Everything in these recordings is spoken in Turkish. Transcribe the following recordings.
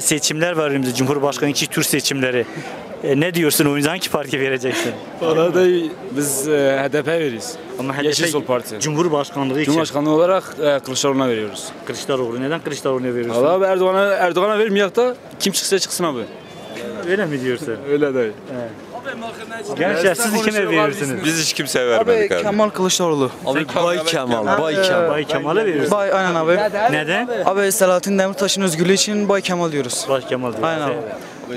Seçimler var önümüzde, Cumhurbaşkanı iki tur seçimleri. Ne diyorsun, oyunu hangi partiye vereceksin? Valla da biz HDP veririz. Ama Yeşil Sol Parti. Cumhurbaşkanlığı için. Cumhurbaşkanlığı olarak Kılıçdaroğlu'na veriyoruz. Kılıçdaroğlu. Neden Kılıçdaroğlu'na veriyorsun? Valla abi Erdoğan'a vermeyecek da kim çıksa çıksın abi. Öyle mi diyorsun? Öyle değil. Gençler siz kime veriyorsunuz? Biz hiç kimseye vermedik abi. Kemal Kılıçdaroğlu. Abi Bay Kemal. Bay Kemal'e veriyorsun. Aynen abi. Neden? Abi Selahattin Demirtaş'ın özgürlüğü için Bay Kemal diyoruz. Bay Kemal diyor. Aynen abi.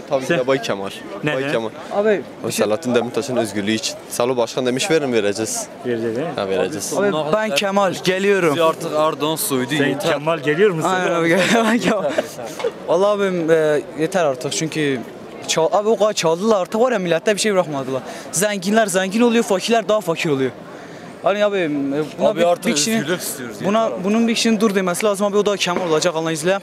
Tabii ki de Bay Kemal. Neden? Bay Kemal. Abi, Selahattin Demirtaş'ın özgürlüğü için. Salo Başkan demiş vereceğiz. Verecek değil mi? Ha vereceğiz. abi ben Kemal geliyorum. Artık Erdoğan soydu Sen yeter. Kemal geliyor musun? Aynen abi ben Kemal. Vallahi abim yeter artık çünkü abi o kadar çaldılar artık var ya millette bir şey bırakmadılar. Zenginler zengin oluyor, fakirler daha fakir oluyor. Hani abi buna Abi artık bir kişinin özgürlük istiyoruz. bunun bir kişinin dur demesi lazım abi o da Kemal olacak Allah'ın izniyle.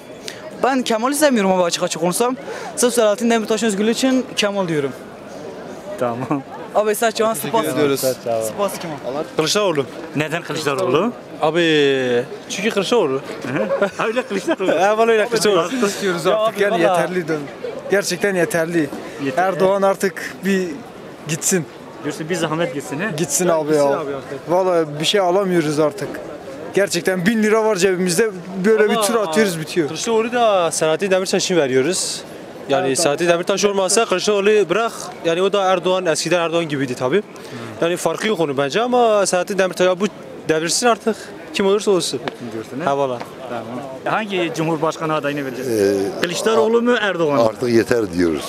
Ben Kemal'i sevmiyorum abi açık konuşsam. Sırf Selahattin Demirtaş'ın özgürlüğü için Kemal diyorum. Tamam. Abi sen şu an Spas ediyoruz. Spas Kemal. Kılıçdaroğlu. Neden Kılıçdaroğlu? Abi çünkü Kılıçdaroğlu. Öyle Kılıçdaroğlu. Valla öyle Kılıçdaroğlu. İstiyoruz artık yani yeterli. Gerçekten yeterli. Erdoğan artık bir gitsin. Diyorsun bir zahmet gitsin he? Gitsin abi ya. Vallahi bir şey alamıyoruz artık. Gerçekten 1000 lira var cebimizde böyle bir tur atıyoruz bitiyor. Kılıçdaroğlu da Selahattin Demirtaş için veriyoruz. Yani Selahattin Demirtaş olmasa Kılıçdaroğlu bırak. Yani o da Erdoğan, eskiden Erdoğan gibiydi tabii. Yani farkı yok onun bence ama Selahattin Demirtaş bu devirsin artık. Kim olursa olsun. Diyorsun he? Ha valla. Hangi Cumhurbaşkanı adayını vereceğiz? Kılıçdaroğlu mu Erdoğan mı? Artık yeter diyoruz.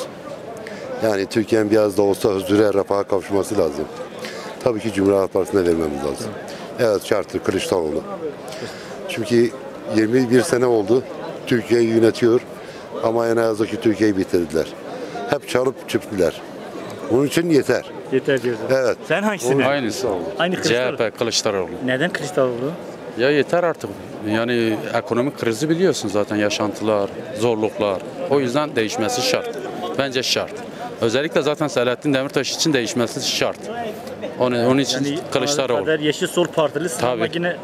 Yani Türkiye'nin biraz da olsa huzura, refaha kavuşması lazım. Tabii ki Cumhuriyet Halk Partisi'ne vermemiz lazım. Evet şarttır Kılıçdaroğlu. Çünkü 21 sene oldu Türkiye'yi yönetiyor ama en azı ki Türkiye'yi bitirdiler. Hep çalıp çırptılar. Bunun için yeter. Yeter diyorsun. Evet. Sen hangisini? Aynısı. Aynı Kılıçdaroğlu. CHP Kılıçdaroğlu. Neden Kılıçdaroğlu? Ya yeter artık. Yani ekonomik krizi biliyorsun zaten, yaşantılar, zorluklar. O yüzden değişmesi şart. Bence şart. Özellikle zaten Selahattin Demirtaş için değişmesi şart. Onun için Yani Kılıçdaroğlu. kadar Yeşil Sol Partili ama Tabii. yine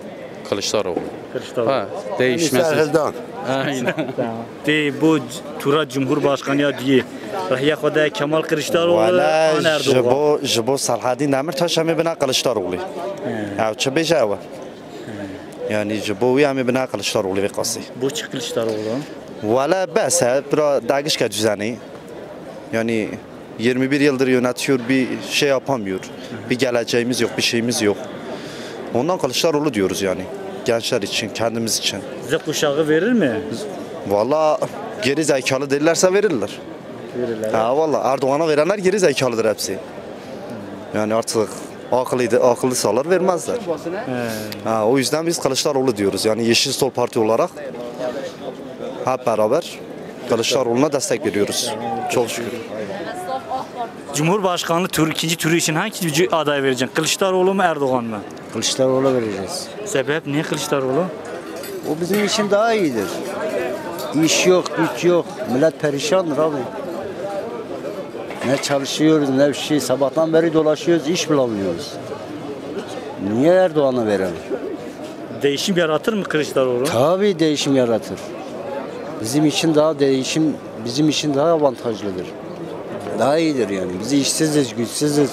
Kılıçdaroğlu. Kılıçdaroğlu. Ha, değişmesi. Serhel'den. Aynen. De bu tura Cumhurbaşkanı ya diye. Rahiya Khoda Kemal Kılıçdaroğlu an Erdoğan. جبو Selahattin Demirtaş hem bina Kılıçdaroğlu. Ya çebeje var. Yani جبو hem bina Kılıçdaroğlu ve qasi. Bu çık Kılıçdaroğlu. Valla bese bira dagişka düzeni. Yani 21 yıldır yönetiyor, bir şey yapamıyor. Bir geleceğimiz yok, bir şeyimiz yok. Ondan Kılıçdaroğlu diyoruz yani. Gençler için, kendimiz için. Size kuşağı verir mi? Valla geri zekalı değillerse verirler. Verirler. Ha valla Erdoğan'a verenler geri zekalıdır hepsi. Yani artık akıllı sağlar vermezler. Ha, o yüzden biz Kılıçdaroğlu diyoruz. Yani Yeşil Sol Parti olarak hep beraber Kılıçdaroğlu'na destek veriyoruz. Çok şükür. Cumhurbaşkanlığı ikinci turu için hangi aday vereceksin? Kılıçdaroğlu mu Erdoğan mı? Kılıçdaroğlu vereceğiz. Sebep niye Kılıçdaroğlu? O bizim için daha iyidir. İş yok, güç yok. Millet perişandır abi. Ne çalışıyoruz ne bir şey. Sabahtan beri dolaşıyoruz, iş bulamıyoruz. Niye Erdoğan'a verelim? Değişim yaratır mı Kılıçdaroğlu? Tabii değişim yaratır. Bizim için daha avantajlıdır. Daha iyidir yani. Biz işsiziz, güçsüzüz.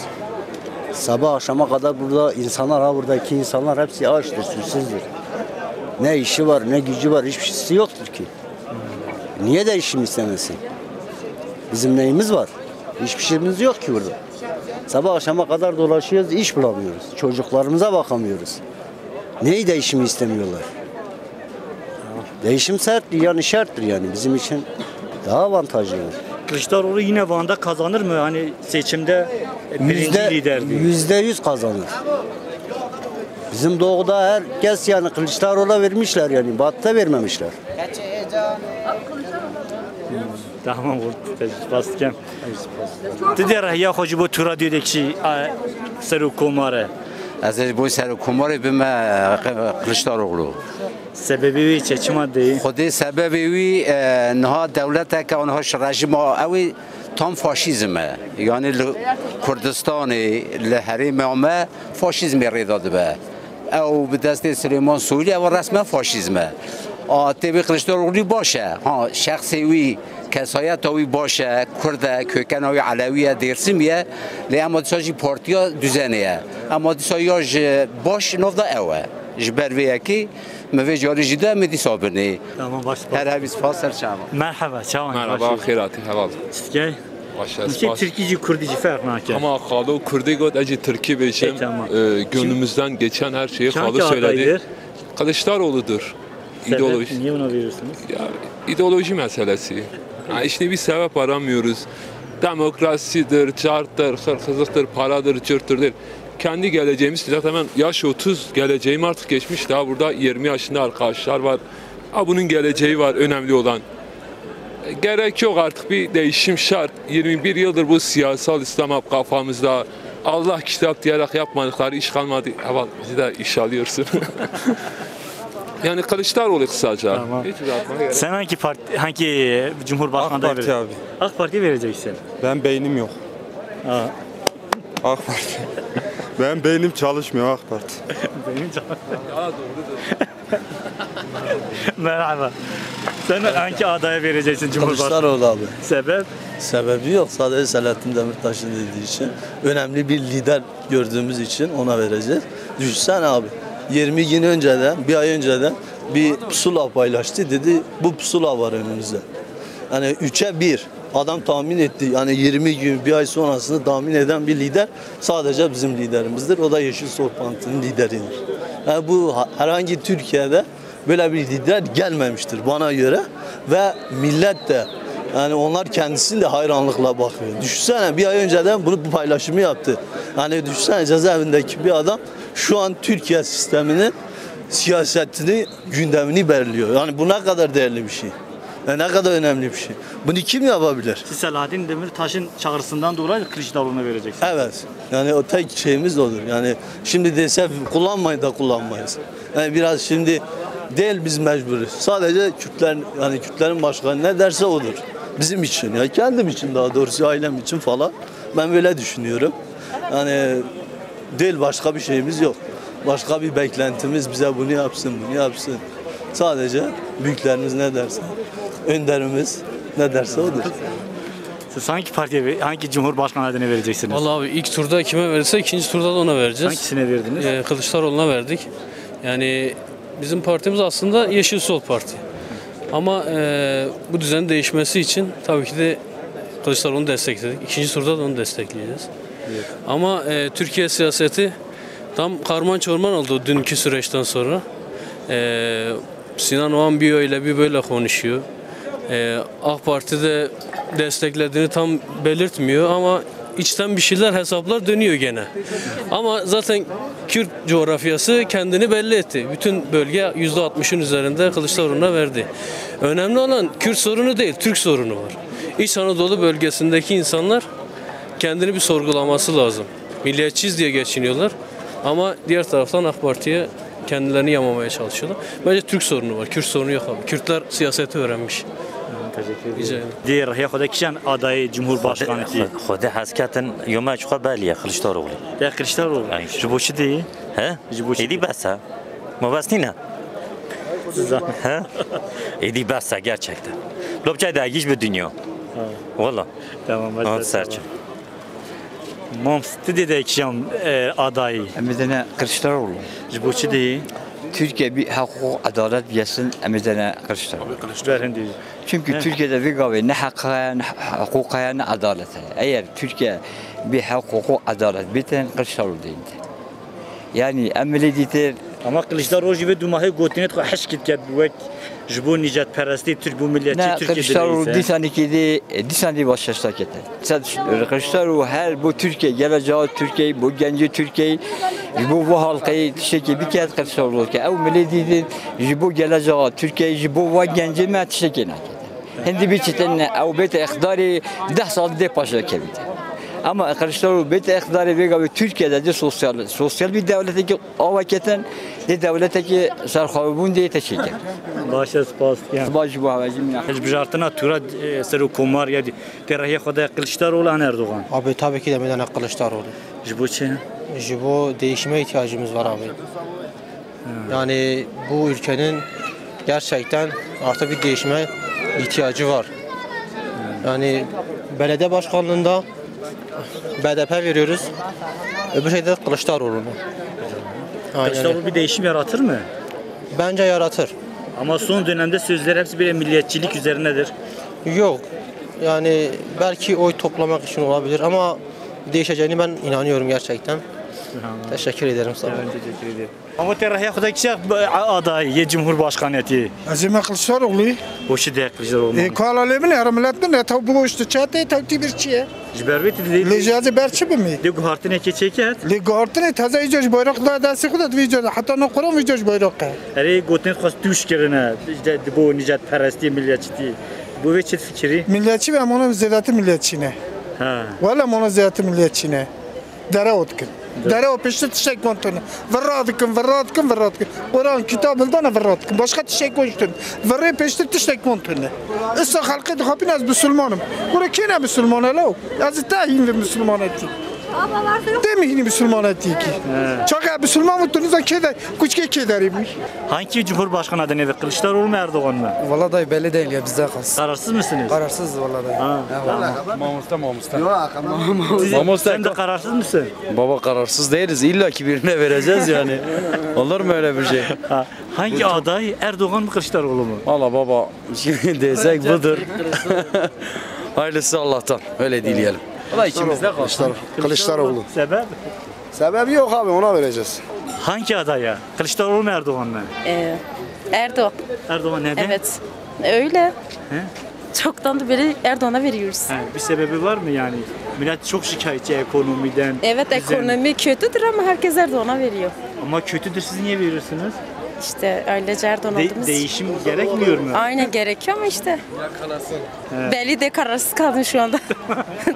Sabah akşama kadar buradaki insanlar hepsi açtır, susuzdur. Ne işi var, ne gücü var, hiçbir şeysi yoktur ki. Niye değişim istemesin? Bizim neyimiz var? Hiçbir şeyimiz yok ki burada. Sabah akşama kadar dolaşıyoruz, iş bulamıyoruz. Çocuklarımıza bakamıyoruz. Neyi değişimi istemiyorlar? Değişim şarttır yani bizim için daha avantajlıdır. Kılıçdaroğlu yine Van'da kazanır mı? Hani seçimde birinci lider diyor. %100 kazanır. Bizim doğuda herkes yani Kılıçdaroğlu'na vermişler yani. Batı'da vermemişler. Tamam oldu. Bastıkem. Dedi Rahiya Khoji bu tura diyor ki Seru Kumar'e. از بو سر کمار بما کلشتاروغلو Sebebi çeçim değil. خودی سبب وی نها دولت که آنها رژیم اوی تام فاشیزمه یعنی کردستان لحریم ما فاشیزم ریداد به او به دست سلیمان سوری او رسما فاشیزمه تبي Kılıçdaroğlu باشه ها شخصی وی کسایت وی باشه کرده köken وی علویه درسمیه لی اما دیساجی پارتیا düzeniye اما دیسایاج باش نفدا اوه جبر ویکی مفيش جاري جدا مدي صابرني Tamam baş. هر هبيس فاصل شعبه Merhaba, çavan. Merhaba, xeyrati, heval. Sizce? Başa Ki Türkiye Kurdici fark nakı. Ama Xalı Kurdi god acı Türkiye beşem Tamam. gönlümüzden geçen her şeyi Hangi Xalı söyledi. adaydır? Kılıçdaroğlu'dur. İdeoloji. Sebep, niye ona veriyorsunuz? Ya, ideoloji meselesi. Yani işte bir sebep aramıyoruz. Demokrasidir, çarptır, hırkızlıktır, paradır, çırttır. Kendi geleceğimiz zaten ben yaş 30 geleceğim artık geçmiş. Daha burada 20 yaşında arkadaşlar var. Ha, bunun geleceği var önemli olan. Gerek yok artık bir değişim şart. 21 yıldır bu siyasal İslam hep kafamızda. Allah kitap diyerek yapmadıkları iş kalmadı. Evet, bizi de iş alıyorsun. Yani Kılıçdaroğlu kısaca. Tamam. Hiç uzatmaya gerek yok. Sen hangi Cumhurbaşkanı adayı AK Parti vereceksin? abi. AK Parti vereceksin. Ben beynim yok. Ha. AK Parti. Ben beynim çalışmıyor AK Parti. Benim canım. Merhaba. Sen hangi adaya vereceksin Cumhurbaşkanı? Kılıçdaroğlu abi. Sebep? Sebebi yok. Sadece Selahattin Demirtaş'ın dediği için. Önemli bir lider gördüğümüz için ona vereceğiz. Düşünsene abi. 20 gün önceden, bir ay önceden bir pusula paylaştı. Dedi bu pusula var önümüzde. Yani 3'e 1. Adam tahmin etti. Yani 20 gün, bir ay sonrasını tahmin eden bir lider sadece bizim liderimizdir. O da Yeşil Sol Parti'nin lideridir. Yani bu herhangi Türkiye'de böyle bir lider gelmemiştir bana göre. Ve millet de yani onlar kendisiyle hayranlıkla bakıyor. Düşünsene bir ay önceden bu paylaşımı yaptı. Yani düşünsene cezaevindeki bir adam şu an Türkiye sisteminin siyasetini, gündemini belirliyor. Yani bu ne kadar değerli bir şey. Ne kadar önemli bir şey. Bunu kim yapabilir? Siz Selahattin Demirtaş'ın çağrısından dolayı Kılıçdaroğlu'na vereceksiniz. Evet. Yani o tek şeyimiz de odur. Yani şimdi dese kullanmayın da kullanmayız. Yani biraz şimdi değil biz mecburuz. Sadece Kürtler yani Kürtlerin başkanı ne derse odur. Bizim için ya kendim için daha doğrusu ailem için falan. Ben böyle düşünüyorum. Yani değil başka bir şeyimiz yok. Başka bir beklentimiz bize bunu yapsın, bunu yapsın. Sadece büyüklerimiz ne derse, önderimiz ne derse odur. Siz hangi partiye, hangi Cumhurbaşkanı adayına vereceksiniz? Vallahi abi ilk turda kime verirse ikinci turda da ona vereceğiz. Hangisine verdiniz? Kılıçdaroğlu'na verdik. Yani bizim partimiz aslında Yeşil Sol Parti. Ama bu düzenin değişmesi için tabii ki de Kılıçdaroğlu'nu destekledik. İkinci turda da onu destekleyeceğiz. Evet. Ama Türkiye siyaseti tam karman çorman oldu dünkü süreçten sonra. Sinan Oğan bir öyle bir böyle konuşuyor. AK Parti'de desteklediğini tam belirtmiyor ama içten bir şeyler hesaplar dönüyor gene. Ama zaten Kürt coğrafyası kendini belli etti. Bütün bölge %60'ın üzerinde Kılıçdaroğlu'na verdi. Önemli olan Kürt sorunu değil, Türk sorunu var. İç Anadolu bölgesindeki insanlar kendini bir sorgulaması lazım. Milliyetçiyiz diye geçiniyorlar ama diğer taraftan AK Parti'ye kendilerini yamamaya çalışıyorlar. Bence Türk sorunu var, Kürt sorunu yok abi. Kürtler siyaseti öğrenmiş. Teşekkür ederim. Diğer ya Xuda kişen adayı Cumhurbaşkanı ki. Xuda haskaten yoma çuqa baliye Kılıçdaroğlu. Ya Kılıçdaroğlu. Jiboçi değil. He? Edi basa. Mabastina. He? Edi basa gerçekten. Lopçay da hiç bir dünya. Valla. Tamam. Hadi serçe. Mamsti de kişen adayı. Emedene Kılıçdaroğlu. Jiboçi değil. Türkiye bir hukuk adalet yesin emedene Kılıçdaroğlu. Kılıçdaroğlu değil. Çünkü Türkiye'de bir gavi ne hakka ne hukuka ne adalete. Eğer Türkiye bir hukuku adalet biten Kılıçdaroğlu değildi. Yani emelidir. Ama Kılıçdaroğlu gibi dumahı gotinet haşkit ket bu jibo nicat peresti Türk bu milliyetçi Türkiye'de. Kılıçdaroğlu disani başlaşta kete. Kılıçdaroğlu her bu Türkiye geleceği Türkiye bu genci Türkiye bu halkayı şekil bir kez Kılıçdaroğlu ki ev milletidir bu geleceği Türkiye bu genci mi şekil ne? Hindi bir çetin ev bit iktidarı 10 saat de paşa kebidi. Ama Kılıçdaroğlu bit iktidarı ve Türkiye'de de sosyal bir devletteki avaketen de devletteki sarhafun diye teşkil. Başa spas yani. Baş bu havacım ya. Hiç bijartına tura seru kumar ya terahiye Xuda Kılıçdaroğlu an Erdoğan. Abi tabii ki de medene Kılıçdaroğlu. Jiboçi. Jibo değişime ihtiyacımız var abi. Yani bu ülkenin gerçekten artık bir değişime ihtiyacı var. Yani belediye başkanlığında BDP veriyoruz. Öbür şeyde Kılıçdaroğlu'na. Kılıçdaroğlu bir değişim yaratır mı? Bence yaratır. Ama son dönemde sözler hepsi böyle milliyetçilik üzerinedir. Yok. Yani belki oy toplamak için olabilir ama değişeceğini ben inanıyorum gerçekten. Teşekkür ederim sana. Ben teşekkür ederim. Ama terahya kudaki aday ye Cumhurbaşkaniyeti. Azime Kılıçdaroğlu. Hoşu de Kılıçdaroğlu. Kuala Lemin eramletten ne tabu boştu çatı tavti bir çiye. Jiberbet dedi. Lejazi berçi mi? De guhartine keçeket. Le guhartine taze icaj bayrakla da sıkıda vicaj hatta ne kuram vicaj bayrakla. Eri gotnet khas tuş kirine. Bu nicat peresti milliyetçi. Bu ve çet fikri. Milliyetçi ve onun ziyadeti milliyetçine. Ha. Valla onun ziyadeti milliyetçine. Dere otkin. Dere o peşte tişek kontunu. Verradıkın. Kur'an kitabından verradıkın. Başka tişek kontunu. Verre peşte tişek kontunu. İsa halkı da hapin az Müslümanım. Kura kine Müslüman alo. Az tayin ve Müslüman etti. Demihini Müslüman etti ki. Çok Müslüman mutlunuz keder. Küçük kederiymiş. Hangi Cumhurbaşkanı adayı ve Kılıçdaroğlu mu Erdoğan mı? Valla dayı belli değil ya bizde kalsın. Kararsız mısınız? Kararsız valla dayı. Mamusta. Sen de kararsız mısın? Baba kararsız değiliz. İlla ki birine vereceğiz yani. Olur mu öyle bir şey? Hangi aday? Erdoğan mı Kılıçdaroğlu mu? Valla baba desek budur. Hayırlısı Allah'tan. Öyle dileyelim. Valla içimizde Kılıçdaroğlu. Sebep? Sebebi yok abi ona vereceğiz. Hangi adaya? Kılıçdaroğlu mu Erdoğan mı? Erdoğan. Erdoğan neden? Evet. Öyle. He? Çoktan da beri Erdoğan'a veriyoruz. Bir sebebi var mı yani? Millet çok şikayetçi ekonomiden. Evet ekonomi kötüdür ama herkes Erdoğan'a veriyor. Ama kötüdür, siz niye veriyorsunuz? İşte öylece Erdoğan olduğumuz. Değişim gerekmiyor mu? Aynen gerekiyor ama işte. Belli de kararsız kaldım şu anda.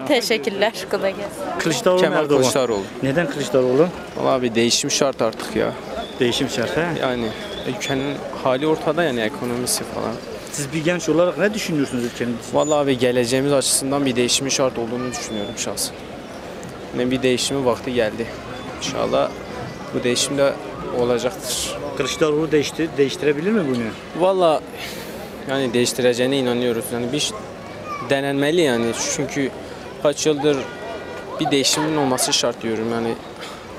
Teşekkürler. Kolay gelsin. Kılıçdaroğlu mu Erdoğan? Kılıçdaroğlu. Neden Kılıçdaroğlu? Vallahi bir değişim şart artık ya. Değişim şart he? Yani ülkenin hali ortada yani ekonomisi falan. Siz bir genç olarak ne düşünüyorsunuz ülkenin? Vallahi abi geleceğimiz açısından bir değişimin şart olduğunu düşünüyorum şahsen. Yani bir değişimin vakti geldi. İnşallah bu değişim de olacaktır. Kılıçdaroğlu değiştirebilir mi bunu? Vallahi yani değiştireceğine inanıyoruz. Yani bir denenmeli yani. Çünkü kaç yıldır bir değişimin olması şart diyorum. Yani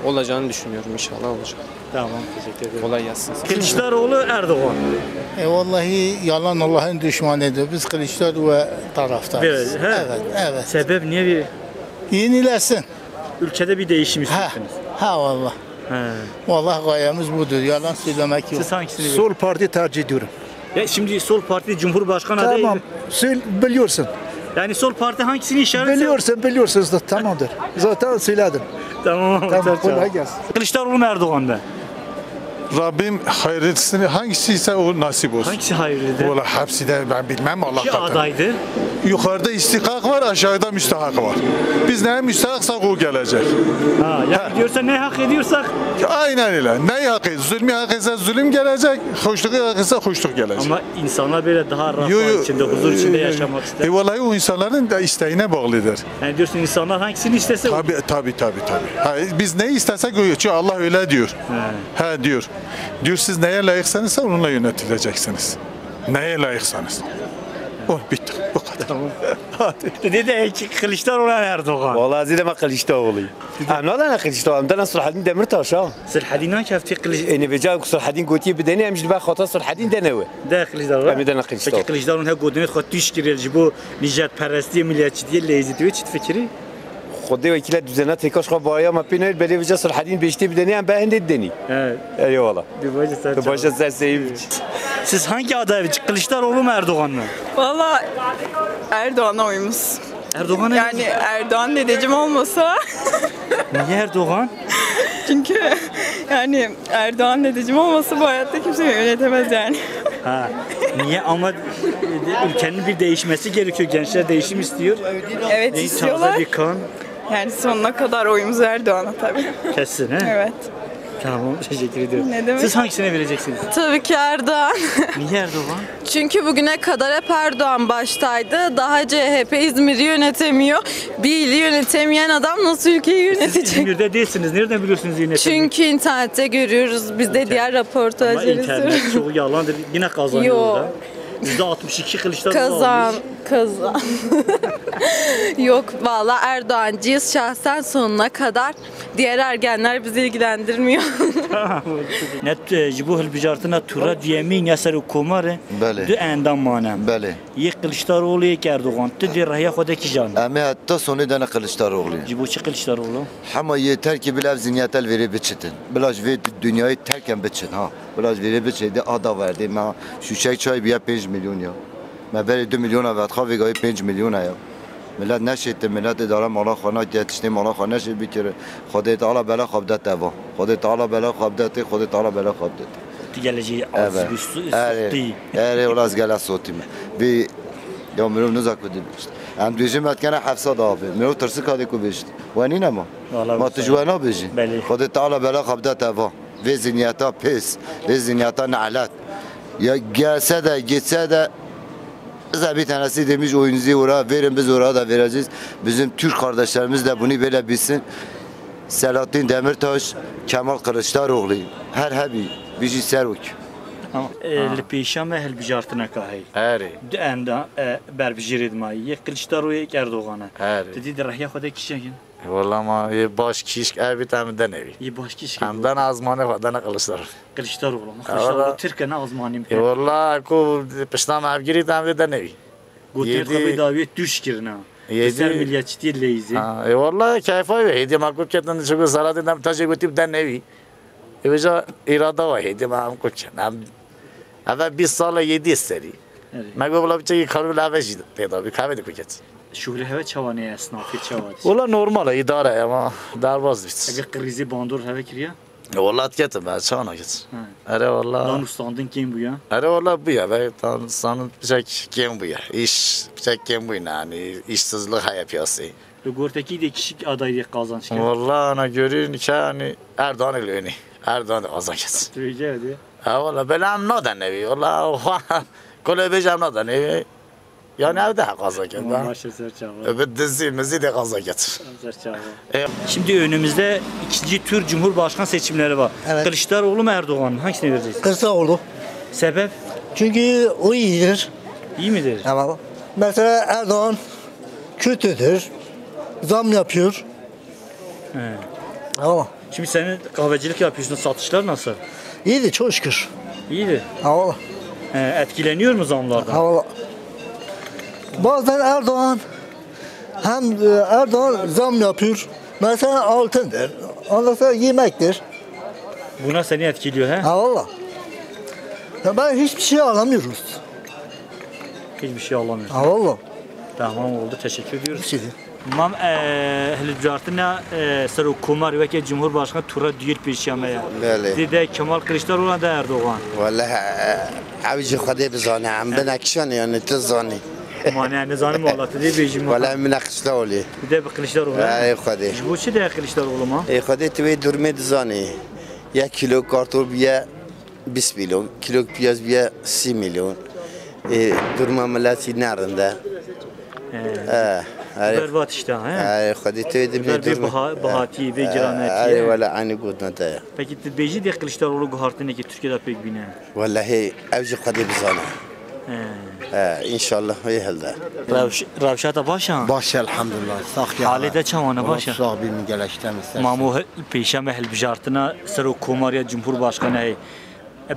olacağını düşünüyorum. İnşallah olacak. Tamam, teşekkür ederim. Kolay gelsin. Kılıçdaroğlu Erdoğan. Vallahi yalan Allah'ın düşmanıdır. Biz Kılıçdaroğlu taraftarız. Evet. Sebep niye bir? Yenilesin. Ülkede bir değişim istiyorsunuz. Ha vallahi. Vallahi gayemiz budur. Yalan söylemek yok. Siz hangisini? Sol parti tercih ediyorum. Ya şimdi Sol Parti Cumhurbaşkanı adayı. Tamam. Biliyorsun. Yani Sol Parti hangisini işaret? Biliyorsunuz da tamamdır. Zaten söyledim. Tamam. Kolay gelsin. Kılıçdaroğlu mu Erdoğan mı? Rabbim hayırlısını hangisi ise o nasip olsun. Hangisi hayırlıdır? Valla hepsi de ben bilmem Allah İki katında. adaydı. Yukarıda istikak var, aşağıda müstahak var. Biz neye müstahaksak o gelecek. Yani diyorsa ne hak ediyorsak. Aynen öyle. Neyi hak ediyor? Zulmü hak etse zulüm gelecek, hoşluğu hak etse hoşluk gelecek. Ama insanlar böyle daha refah içinde, huzur içinde yaşamak ister. Vallahi o insanların da isteğine bağlıdır. Yani diyorsun insanlar hangisini istese Tabii. Biz neyi istesek o. Çünkü Allah öyle diyor. Diyor. Diyor siz neye layıksanız onunla yönetileceksiniz. Neye layıksanız. Bitti. Bu kadar. Tamam. Dedi ki Kılıçdaroğlu Erdoğan. Vallahi zileme Kılıçdaroğlu. Neden Kılıçdaroğlu? Ben Selahattin Demirtaş ha. Selahattin kefti Kılıçdaroğlu. Ne beceğim Selahattin Gotiye bedeni amcil ben khata Selahattin denewe. De Kılıçdaroğlu. Ben de Kılıçdaroğlu. Peki Kılıçdaroğlu he godini xat tuş kirel bu nicat peresti milliyetçi diye lezzeti ve çit fikri. خدي وكيلات دوزانات هيك اشخاص بايا ما بينه بلي وجه صلاحين بيشتي بدني عم بهند الدني. Eyvallah. Başa sen sevim. Siz hangi aday? Kılıçdaroğlu mu Erdoğan mı? Valla Erdoğan'a oyumuz. Erdoğan'a yani Erdoğan dedeciğim olmasa. Niye Erdoğan? Çünkü yani Erdoğan dedeciğim olmasa bu hayatta kimse yönetemez yani. Niye ama ülkenin bir değişmesi gerekiyor. Gençler değişim istiyor. Evet istiyorlar. Taze bir kan. Yani sonuna kadar oyumuz Erdoğan'a tabii. Kesin he? Evet. Tamam, teşekkür ediyorum. Ne demek? Siz hangisine vereceksiniz? Tabii ki Erdoğan. Niye Erdoğan? Çünkü bugüne kadar hep Erdoğan baştaydı. Daha CHP İzmir'i yönetemiyor. Bir ili yönetemeyen adam nasıl ülkeyi Siz yönetecek? İzmir'de değilsiniz. Nereden biliyorsunuz yönetimi? Çünkü internette görüyoruz. Biz de diğer Ama röportajları internet izliyoruz. çoğu yalandır. Yine kazanıyor Yok. orada. %62 Kılıçdaroğlu Kazan, almış. kazan. Yok valla Erdoğancıyız şahsen sonuna kadar. Diğer ergenler bizi ilgilendirmiyor. Net jibo hilbijartina tura diyemin yasar kumare. بله Du endam manem. بله Yek Kılıçdaroğlu yek Erdoğan. Tu di rahya xodaki jan. اما حتی سونی دن قلشتاروغلی Jibo çi Kılıçdaroğlu. همه یه ترکی بلاف زینیتل وری بچتن بلاش وی دنیای ترکم بچن ها بلاش وری بچه ده آدا ورده ما شوشک چای بیا 5 میلیون یا ما بری 2 میلیون وقت خواه ویگای 5 میلیون یا ملت نشید ملت داره مالا خانه تشتی مالا خانه نشید بیکره خدا تعالی بلا خواب داد توا خدا تعالی بلا خواب داد خدا تعالی بلا خواب داد Tu geleceği az Evet. güçlü. اره اولاز گله صوتی من بی یا مرو نزاک بدی بیشت ام دویجه متکنه 700 آبه مرو ترسی کادی کو بیشت وانی نما ما تجوانا بیجی خدا تعالی بلا خواب داد توا وی زینیتا پس وی زینیتا نعلت یا گلسه de gitse de bize bir tanesi demiş oyunuzu oraya verin biz oraya da vereceğiz. Bizim Türk kardeşlerimiz de bunu böyle bilsin. Selahattin Demirtaş, Kemal Kılıçdaroğlu her hebi bizi seruk. Li pêşa me hilbijartina kahî. Erê. Du enda berbijêrê dimayî. Yek Kılıçdaroğlu yek Erdoğan. Erê. Tu dî di rahya xwe de kişekin. Valla ma ye baş kişk ev bir tane de nevi. Ye baş kişk. Hem de azmane falan ne Kılıçdaroğlu. Kılıçdaroğlu. Valla. Kılıçdaroğlu Türkiye ne azmanîm. Valla ku piştam evgiri tam de nevi. Gotir xwe daviyet düş kirina. Yedi- Ser milliyetçiliği leyzi. Valla keyfa ve hediye makul ketten çünkü Selahattin Demirtaş'ı götürüp de nevi. Eveca irada var hediye makul ketten. Eve 1 sala 7 seri. Mego bula bir şey karı bile eve jid. Peyda bir kahve de kuket. Şuhri heve çavanê esnafê çavat. Valla normal idare ama darbaz bit. Eger krizi bandor heve kiriye. Valla ketim ben çana ket. Ere valla. Lan ustandın kim bu ya? Ere valla bu ya. Ben sanın bir şey kim bu ya. İş bir şey kim bu yani. İşsizlik hayat piyası. Gorteki de kişi adaylığı kazanç. Valla ana görün ki hani Erdoğan ile öyle. Erdoğan kazan ket. Söyleyeceği hadi. Ha valla benim nadan nevi. Valla kole bejam nadan nevi. Yani evde kazan ket. Başa ser çava. Öbür dizimizi de kazan ket. Ser çava. Şimdi önümüzde ikinci tur Cumhurbaşkanı seçimleri var. Evet. Kılıçdaroğlu mu Erdoğan mı? Hangisini vereceksiniz? Kılıçdaroğlu. Sebep? Çünkü o iyidir. İyi midir? Evet. Mesela Erdoğan kötüdür. Zam yapıyor. He. Ama Şimdi senin kahvecilik yapıyorsun. Satışlar nasıl? iyidir çok şükür. İyidir. Havalı. Etkileniyor mu zamlardan? Havalı. Bazen Erdoğan Erdoğan zam yapıyor. Mesela altındır. Ondan sonra yemektir. Buna seni etkiliyor he? Ha valla. Ya ben hiçbir şey alamıyoruz. Hiçbir şey alamıyorsun. Ha valla. Tamam oldu. Teşekkür ediyoruz. Bir şey Mam hilbijartina ser kumar veke Cumhurbaşkanı tura diyir peşameye. بله Dede Kemal Kılıçdaroğlu da Erdoğan. والله عوجي خدي بزاني عم بنكشن يعني تزاني Mane ne zanım olatı diye bejim. ولا مناقش لولي Bir de Kılıçdaroğlu. اي خدي Bu şey de Kılıçdaroğlu mu? اي خدي تبي درمي تزاني يا كيلو كارتور بيا 20 مليون كيلو بياز بيا 6 مليون درما ملاتي نارندا Berbat işte ha. اي خدي تبي Bir درمي bahati ve giraneti. اي ولا عيني قلت نتا Peki beji de Kılıçdaroğlu guhartını ki Türkiye'de pek bine. والله هي عوجي خدي بزاني ان شاء الله هي هلدا Ravşata başa. Başa elhamdülillah. Sağ Halide çavana başa. Sağ bir mügeleşten istersen. Mamu peşame helbijartına ser kumariya Cumhurbaşkanı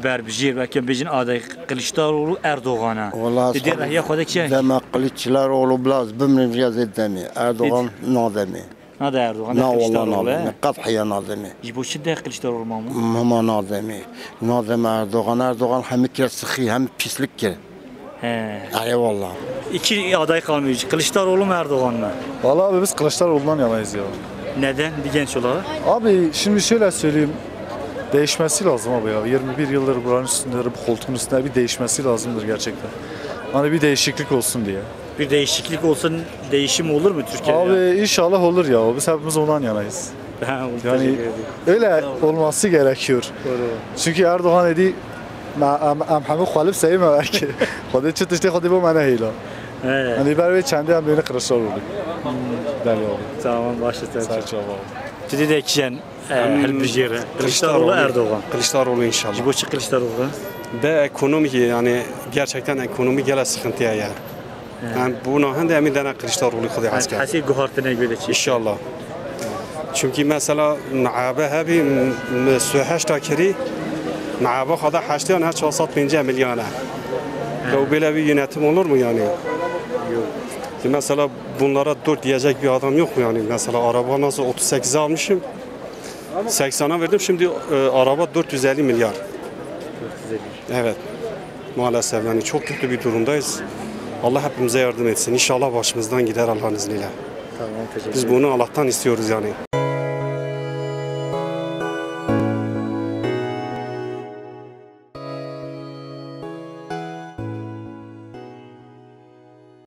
berbijir ve kembejin aday Kılıçdaroğlu Erdoğan'a. Dedi rahya xoda ki. Deme Kılıçdaroğlu blaz bimrin riyazet demi. Erdoğan nademi. Nada Erdoğan. Na vallahi nademi. Kathiye nademi. Bu şey Kılıçdaroğlu mamu. Mama nademi. Nademi Erdoğan hem sıkı hem pislik ki. Eyvallah. İki aday kalmıyor. Kılıçdaroğlu mu Erdoğan mı? Vallahi abi biz Kılıçdaroğlu'ndan yanayız ya. Neden? Bir genç olarak. Abi şimdi şöyle söyleyeyim. Değişmesi lazım abi ya. 21 yıldır buranın üstünde, bu koltuğun üstünde bir değişmesi lazımdır gerçekten. Hani bir değişiklik olsun diye. Bir değişiklik olsa değişim olur mu Türkiye'de? Abi inşallah olur ya. Biz hepimiz ondan yanayız. Yani öyle olması gerekiyor. Çünkü Erdoğan dedi ام همه خالف سعی مبارکه خودت چه تشتی خودی با من هیلا hani برای چنده هم بین Kılıçdaroğlu. Tamam başla Dedi de kiyen helbijere Kılıçdaroğlu Erdoğan. Kılıçdaroğlu inşallah. Ciboçi Kılıçdaroğlu. De ekonomi yani gerçekten ekonomi gele sıkıntıya ya. Yani bunu hem de emin denen Kılıçdaroğlu kudi asker. Hasi guhartına göre çi. İnşallah. Çünkü mesela nabe hebi süheş takiri nabe kada 85 milyona. Ya böyle bir yönetim olur mu yani? Yok. Mesela bunlara 4 diyecek bir adam yok mu yani? Mesela araba nasıl 38'e almışım. 80'a verdim şimdi araba 450 milyar. 450. Evet. Maalesef yani çok kötü bir durumdayız. Allah hepimize yardım etsin. İnşallah başımızdan gider Allah'ın izniyle. Tamam, teşekkür Biz bunu Allah'tan istiyoruz yani.